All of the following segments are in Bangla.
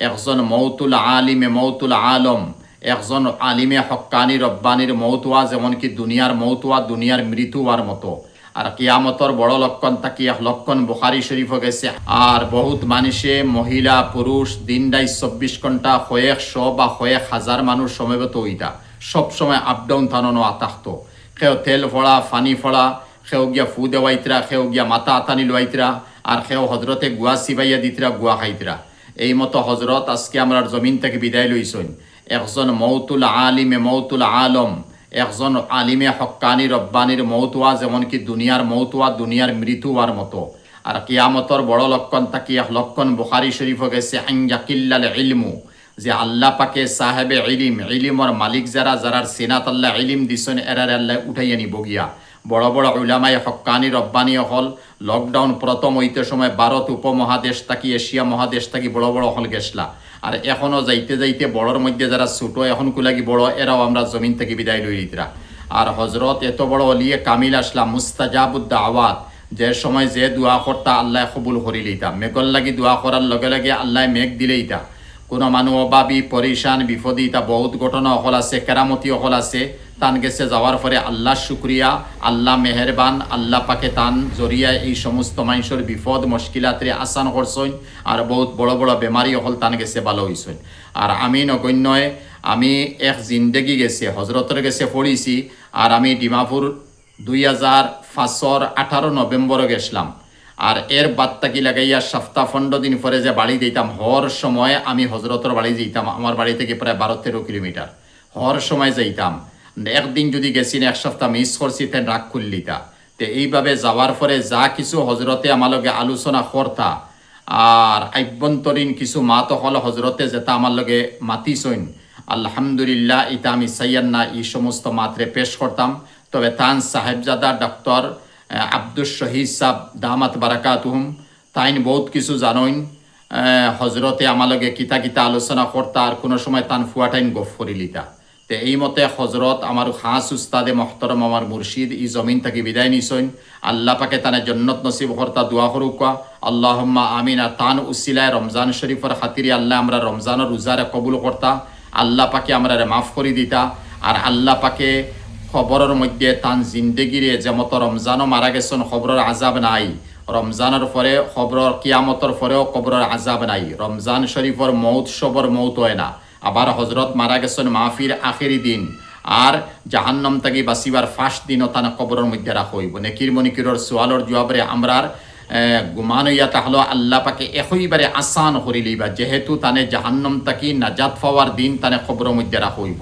একজন মৌতুল আলিমে মৌতুল আলম, একজন আলিমে হক্কানি রব্বানির মৌতুয়া যেমন কি দুনিয়ার মৌতুয়া, দুনিয়ার মৃত্যু হওয়ার মতো। আর কিয়ামতর বড় লক্ষণ তাকি এক লক্ষণ বুখারি শরীফ গেছে। আর বহুত মানুষে মহিলা পুরুষ দিনটাই 24 ঘন্টা কয়েকশো বা কয়েক হাজার মানুষ সমবেত হইতা, সবসময় আপ ডাউন থানো আতাহত। সেও তেল ফড়া ফানি ফড়া, সেও গিয়া ফু দেওয়াইতরা, সেও গিয়া মাথা আতানি লইতরা, আর সেও হজরতে গুয়া সিবাইয়া দিতরা, গুয়া খাইতরা। এই মতো হজরত আজকে আমরা জমিন থেকে বিদায় লইছেন। একজন মৌতুল আলিমে মৌতুল আলম, একজন আলিমে হক্কানি রব্বানির মৌতুয়া যেমন কি দুনিয়ার মৌতুয়া, দুনিয়ার মৃত্যু হওয়ার মতো। আর কিয়ামতর বড় লক্ষণ তাকি এক লক্ষণ বুখারি শরীফ গেছে আইয়াকিল্লাল ইলমু, যে আল্লাহ পাকে সাহেবে ইলিম, ইলিমর মালিক যারা, যারার সিনাত আল্লাহ ইলিম দিছেন এরার আল্লাহ উঠাইয়া নিব গিয়া। বড় বড় উলামায়ে হক্কানি রব্বানি হল লকডাউন প্রথম হইতে সময় ভারত উপমহাদেশ থাকি এশিয়া মহাদেশ থাকি বড় বড় হল গেছলা। আর এখনও যাইতে যাইতে বড়র মধ্যে যারা ছোটো এখন কুলাগি বড়, এরাও আমরা জমিন থেকে বিদায় লই দিতরা। আর হজরত এত বড় অলিয়ে কামিল আসলাম, মুস্তাজাবুদ্দা আওয়াত, যে সময় যে দোয়া করতা আল্লাহ কবুল করি লইতা। মেঘর লাগি দোয়া করার লগে লগে আল্লাহ মেঘ দিলেইতা। কোনো মানুষ অভাবী পরিশান বিপদী, তা বহুত ঘটনা অকল আছে, কেরামতি অকল আছে। তান গেছে যাওয়ার পরে আল্লাহ শুক্রিয়া, আল্লাহ মেহেরবান, আল্লাহ পাকে তান জরিয়া এই সমস্ত মানুষের বিপদ মুশকিলাতরে আসান করছেন। আর বহুত বড় বড় বেমারি অকল তান গেছে ভালো হয়েছেন। আর আমি নগণ্যয়, আমি এক জিন্দেগি গেছে হজরতের গেছে পড়িছি। আর আমি ডিমাপুর 2005 নভেম্বরে গেছিলাম। আর এর বাদটা কি লাগাইয়া সপ্তাহ 15 দিন পরে যে বাড়ি দিতাম, হর সময় আমি হজরতের বাড়ি যেতাম। আমার বাড়ি থেকে প্রায় 12-13 কিলোমিটার, হর সময় যাইতাম। একদিন যদি গেছি না, এক সপ্তাহ মিস করছি, তেন রাগ খুললিতা। তো এইভাবে যাওয়ার পরে যা কিছু হজরতে আমার লগে আলোচনা করতা, আর আভ্যন্তরীণ কিছু মাত হল হজরতে যেটা আমার লগে মাতিছইন, আলহামদুলিল্লাহ এটা আমি চাইয়ান না এই সমস্ত মাত্রে পেশ করতাম। তবে তান সাহেবজাদা ডক্টর আব্দুস শহীদ সাহ দামাত বারাকাতুহুম, তাইন বহুত কিছু জানইন। হজরতে আমার লগে কিতা কিতা আলোচনা করতা, আর কোনো সময় তান ফুয়াটাইন গফ করিলিতা। তো এই মতে হজরত আমার খাস উস্তাদে মহতরম, আমার মুর্শিদ এই জমিন থেকে বিদায় নিছইন। আল্লাহ পাকে তানে জন্নত নসিব করতা দোয়া করুকা, আল্লাহুম্মা আমিন। আর তান উসিলায় রমজান শরীফের খাতিরে আল্লাহ আমরা রমজানের রোজারে কবুল করতা, আল্লাহ পাকে আমরা মাফ করে দিতা। আর আল্লাহ পাকে খবরের মধ্যে তান জিন্দেগিরে যেমতো রমজানও মারা গেছেন খবরের আজাব নাই, রমজানের পরে খবরের কিয়ামতর পরেও খবরের আজাব নাই। রমজান শরীফের মৌত সবর মৌত হয় না। আবার হজরত মারা গেছেন মাহফির আখেরি দিন, আর জাহান্নাম থেকে বাঁচিবার ফার্স্ট দিনও তানা কবরের মধ্যে রাখা হইব। নেকির মনিকিরর সোয়ালর জবাবরে আমরার গুমান হইয়া তাহলে আল্লাহ পাকে একইবারে আসান করি লইবা, যেহেতু তানে জাহান্নাম থেকে নাজাত পাওয়ার দিন তানে কবরের মধ্যে রাখা হইব।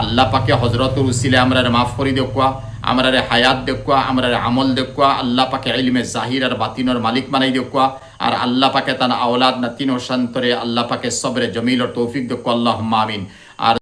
আল্লাহ পাকে হজরতুর উসিলে আমরারে মাফ করি দেখুয়া, আমরারে হায়াত দেখুয়া, আমরারে আমল দেখুয়া, আল্লাহ পাকে ইলমে জাহির আর বাতিনর মালিক বানাই দেখুয়া। আর আল্লাহ পাকে তান আওলাদ নাতিন ও শান্তরে আল্লাহ পাকে সবরে জমিল ও তৌফিক দেখুয়া। আল্লাহুম্মা আমিন।